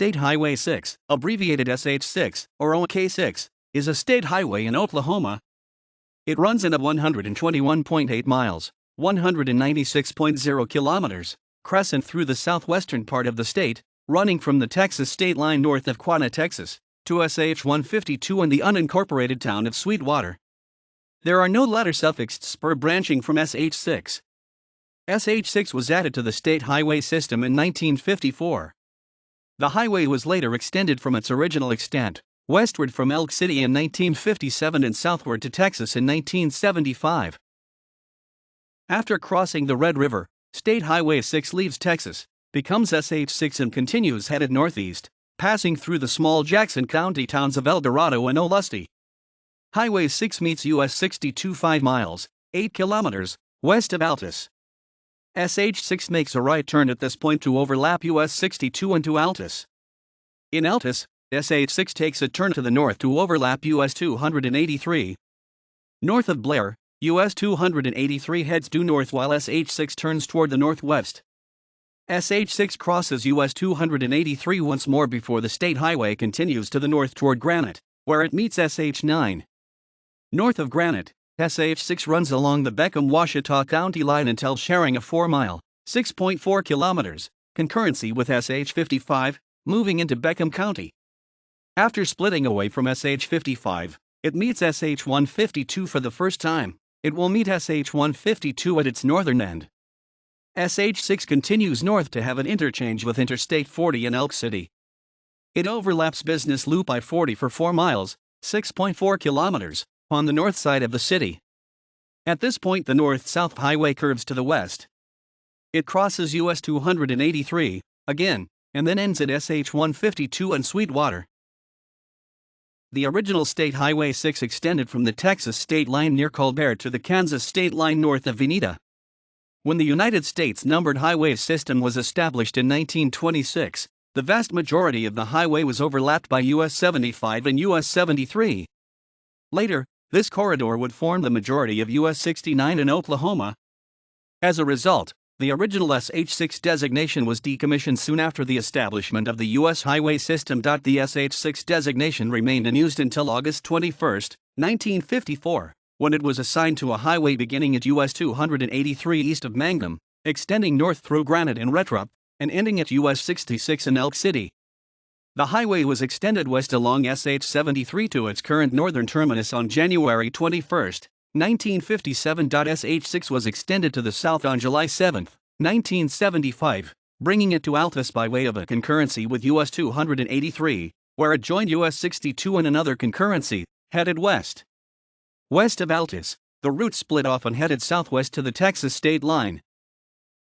State Highway 6, abbreviated SH6 or OK6, is a state highway in Oklahoma. It runs in a 121.8 miles, 196.0 kilometers, crescent through the southwestern part of the state, running from the Texas state line north of Quanah, Texas, to SH-152 in the unincorporated town of Sweetwater. There are no letter-suffixed spur branching from SH6. SH6 was added to the state highway system in 1954. The highway was later extended from its original extent, westward from Elk City in 1957 and southward to Texas in 1975. After crossing the Red River, State Highway 6 leaves Texas, becomes SH6 and continues headed northeast, passing through the small Jackson County towns of El Dorado and Olustee. Highway 6 meets US 62 5 miles, 8 kilometers, west of Altus. SH6 makes a right turn at this point to overlap US 62 into Altus. In Altus, SH6 takes a turn to the north to overlap US 283. North of Blair, US 283 heads due north while SH6 turns toward the northwest. SH6 crosses US 283 once more before the state highway continues to the north toward Granite, where it meets SH9. North of Granite, SH6 runs along the Beckham-Washita County line until sharing a 4-mile, 6.4 kilometers, concurrency with SH55, moving into Beckham County. After splitting away from SH55, it meets SH152 for the first time. It will meet SH152 at its northern end. SH6 continues north to have an interchange with Interstate 40 in Elk City. It overlaps Business Loop I-40 for 4 miles, 6.4 kilometers, on the north side of the city. At this point, the north-south highway curves to the west. It crosses US 283, again, and then ends at SH152 and Sweetwater. The original State Highway 6 extended from the Texas state line near Colbert to the Kansas state line north of Veneta. When the United States numbered highway system was established in 1926, the vast majority of the highway was overlapped by US 75 and US 73. Later, this corridor would form the majority of US 69 in Oklahoma. As a result, the original SH6 designation was decommissioned soon after the establishment of the U.S. highway system. The SH6 designation remained unused until August 21, 1954, when it was assigned to a highway beginning at US 283 east of Mangum, extending north through Granite and Retrup, and ending at US 66 in Elk City. The highway was extended west along SH73 to its current northern terminus on January 21, 1957. SH6 was extended to the south on July 7, 1975, bringing it to Altus by way of a concurrency with US 283, where it joined US 62 in another concurrency, headed west. West of Altus, the route split off and headed southwest to the Texas state line.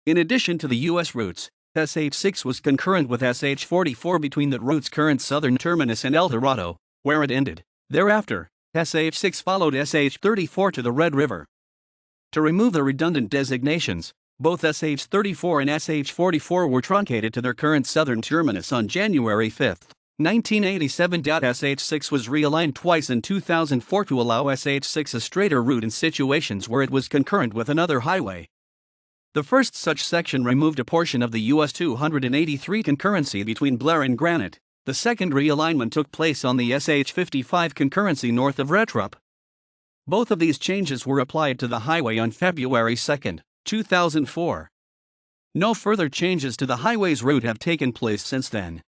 In addition to the US routes, SH6 was concurrent with SH44 between the route's current southern terminus and El Dorado, where it ended. Thereafter, SH6 followed SH34 to the Red River. To remove the redundant designations, both SH34 and SH44 were truncated to their current southern terminus on January 5, 1987. SH6 was realigned twice in 2004 to allow SH6 a straighter route in situations where it was concurrent with another highway. The first such section removed a portion of the US 283 concurrency between Blair and Granite. The second realignment took place on the SH55 concurrency north of Retrup. Both of these changes were applied to the highway on February 2, 2004. No further changes to the highway's route have taken place since then.